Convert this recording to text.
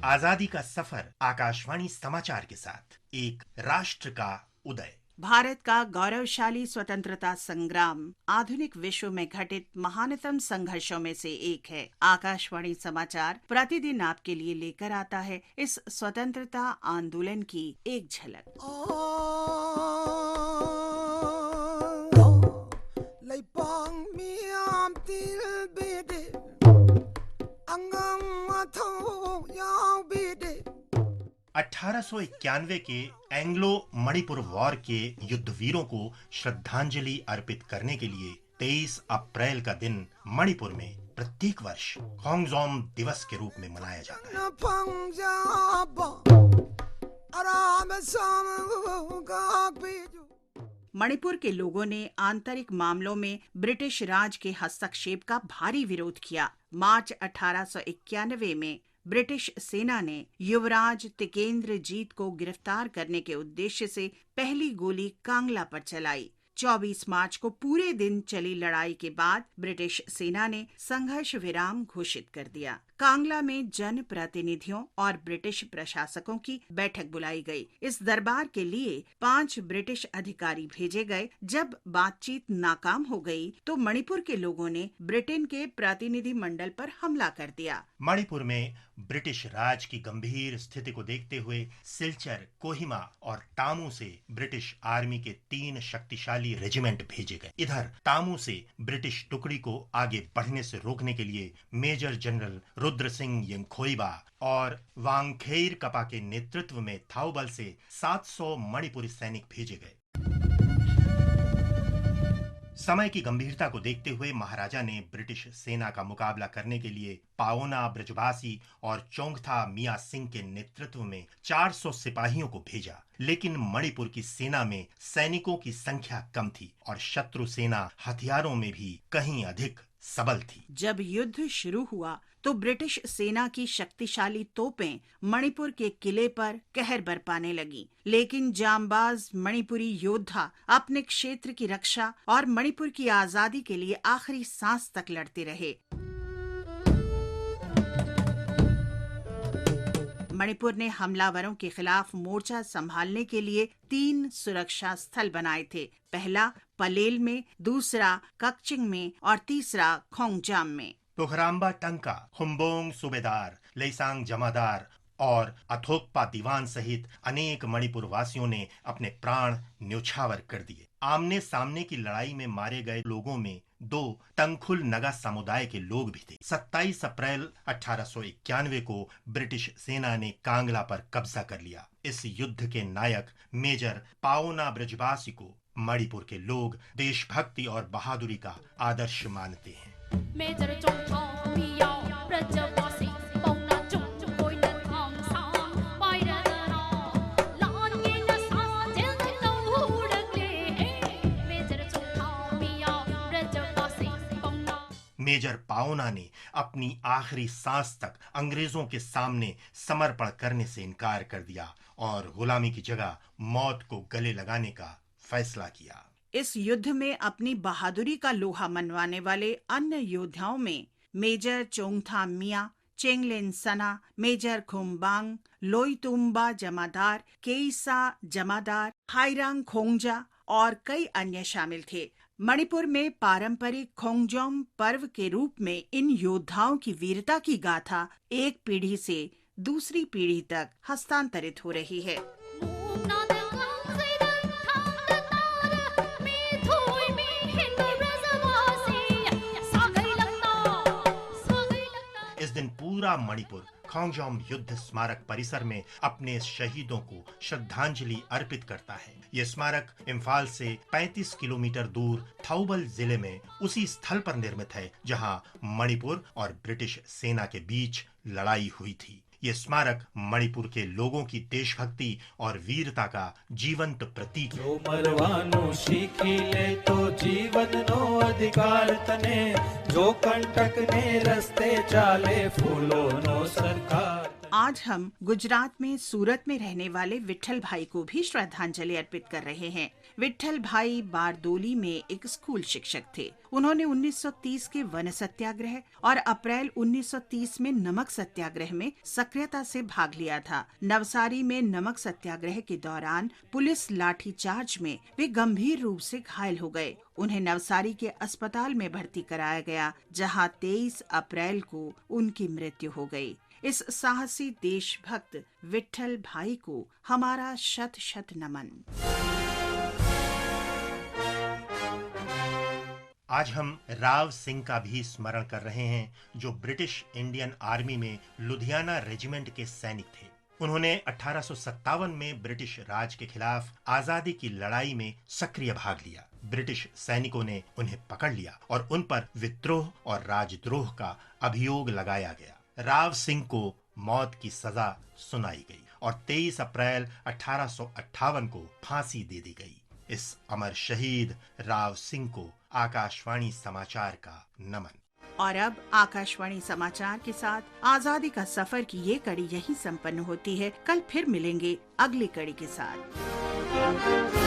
आजादी का सफर आकाशवाणी समाचार के साथ एक राष्ट्र का उदय। भारत का गौरवशाली स्वतंत्रता संग्राम आधुनिक विश्व में घटित महानतम संघर्षों में से एक है। आकाशवाणी समाचार प्रतिदिन आपके लिए लेकर आता है इस स्वतंत्रता आंदोलन की एक झलक। अठारह सौ 91 के एंग्लो मणिपुर वॉर के युद्धवीरों को श्रद्धांजलि अर्पित करने के लिए 23 अप्रैल का दिन मणिपुर में प्रत्येक वर्ष खोंगजोम दिवस के रूप में मनाया जाता है। मणिपुर के लोगों ने आंतरिक मामलों में ब्रिटिश राज के हस्तक्षेप का भारी विरोध किया। मार्च 1891 में ब्रिटिश सेना ने युवराज तिकेंद्र जीत को गिरफ्तार करने के उद्देश्य से पहली गोली कांगला पर चलाई। 24 मार्च को पूरे दिन चली लड़ाई के बाद ब्रिटिश सेना ने संघर्ष विराम घोषित कर दिया। कांगला में जन प्रतिनिधियों और ब्रिटिश प्रशासकों की बैठक बुलाई गई। इस दरबार के लिए 5 ब्रिटिश अधिकारी भेजे गए। जब बातचीत नाकाम हो गई तो मणिपुर के लोगों ने ब्रिटेन के प्रतिनिधि मंडल पर हमला कर दिया। मणिपुर में ब्रिटिश राज की गंभीर स्थिति को देखते हुए सिलचर, कोहिमा और तामू से ब्रिटिश आर्मी के 3 शक्तिशाली रेजिमेंट भेजे गए। इधर तामू से ब्रिटिश टुकड़ी को आगे बढ़ने से रोकने के लिए मेजर जनरल रुद्र सिंह यंगखोइबा और वांगखेर कपा के नेतृत्व में थाउबल से 700 मणिपुरी सैनिक भेजे गए। समय की गंभीरता को देखते हुए महाराजा ने ब्रिटिश सेना का मुकाबला करने के लिए पाओना ब्रजवासी और चोंगथा मिया सिंह के नेतृत्व में 400 सिपाहियों को भेजा। लेकिन मणिपुर की सेना में सैनिकों की संख्या कम थी और शत्रु सेना हथियारों में भी कहीं अधिक सबल थी। जब युद्ध शुरू हुआ तो ब्रिटिश सेना की शक्तिशाली तोपें मणिपुर के किले पर कहर बरपाने लगी, लेकिन जांबाज मणिपुरी योद्धा अपने क्षेत्र की रक्षा और मणिपुर की आजादी के लिए आखिरी सांस तक लड़ते रहे। मणिपुर ने हमलावरों के खिलाफ मोर्चा संभालने के लिए 3 सुरक्षा स्थल बनाए थे। पहला पलेल में, दूसरा कक्चिंग में और तीसरा खोंगजाम में। पोखराम्बा टंका, खुम्बोंग सूबेदार, लेसांग जमादार और अथोकपा दीवान सहित अनेक मणिपुर वासियों ने अपने प्राण न्योछावर कर दिए। आमने सामने की लड़ाई में मारे गए लोगों में 2 तंगखुल नगा समुदाय के लोग भी थे। 27 अप्रैल 1891 को ब्रिटिश सेना ने कांगला पर कब्जा कर लिया। इस युद्ध के नायक मेजर पाओना ब्रजवासी को मणिपुर के लोग देशभक्ति और बहादुरी का आदर्श मानते हैं। मेजर पाओना ने अपनी आखिरी सांस तक अंग्रेजों के सामने समर्पण करने से इनकार कर दिया और गुलामी की जगह मौत को गले लगाने का फैसला किया। इस युद्ध में अपनी बहादुरी का लोहा मनवाने वाले अन्य योद्धाओं में मेजर चोंगथा मिया, चेंगलेन सना, मेजर खुम्बांग, लोईतुम्बा जमादार, केईसा जमादार, हाइरांग खोंगजा और कई अन्य शामिल थे। मणिपुर में पारंपरिक खोंगजोम पर्व के रूप में इन योद्धाओं की वीरता की गाथा एक पीढ़ी से दूसरी पीढ़ी तक हस्तांतरित हो रही है। इस दिन पूरा मणिपुर खोंगजोम युद्ध स्मारक परिसर में अपने शहीदों को श्रद्धांजलि अर्पित करता है। ये स्मारक इम्फाल से 35 किलोमीटर दूर थाउबल जिले में उसी स्थल पर निर्मित है जहां मणिपुर और ब्रिटिश सेना के बीच लड़ाई हुई थी। ये स्मारक मणिपुर के लोगों की देशभक्ति और वीरता का जीवंत प्रतीक है। मरवानो सीखी ले तो जीवन नो अधिकार तने, जो कंटक ने रस्ते चाले फूलो नो सरकार। आज हम गुजरात में सूरत में रहने वाले विट्ठल भाई को भी श्रद्धांजलि अर्पित कर रहे हैं। विट्ठल भाई बारदोली में एक स्कूल शिक्षक थे। उन्होंने 1930 के वन सत्याग्रह और अप्रैल 1930 में नमक सत्याग्रह में सक्रियता से भाग लिया था। नवसारी में नमक सत्याग्रह के दौरान पुलिस लाठीचार्ज में वे गंभीर रूप से घायल हो गए। उन्हें नवसारी के अस्पताल में भर्ती कराया गया, जहां 23 अप्रैल को उनकी मृत्यु हो गई। इस साहसी देशभक्त विट्ठल भाई को हमारा शत शत नमन। आज हम राव सिंह का भी स्मरण कर रहे हैं, जो ब्रिटिश इंडियन आर्मी में लुधियाना रेजिमेंट के सैनिक थे। उन्होंने 1857 में ब्रिटिश राज के खिलाफ आजादी की लड़ाई में सक्रिय भाग लिया। ब्रिटिश सैनिकों ने उन्हें पकड़ लिया और उन पर विद्रोह और राजद्रोह का अभियोग लगाया गया। राव सिंह को मौत की सजा सुनाई गई और 23 अप्रैल 1858 को फांसी दे दी गई। इस अमर शहीद राव सिंह को आकाशवाणी समाचार का नमन। और अब आकाशवाणी समाचार के साथ आजादी का सफर की ये कड़ी यहीं संपन्न होती है। कल फिर मिलेंगे अगली कड़ी के साथ।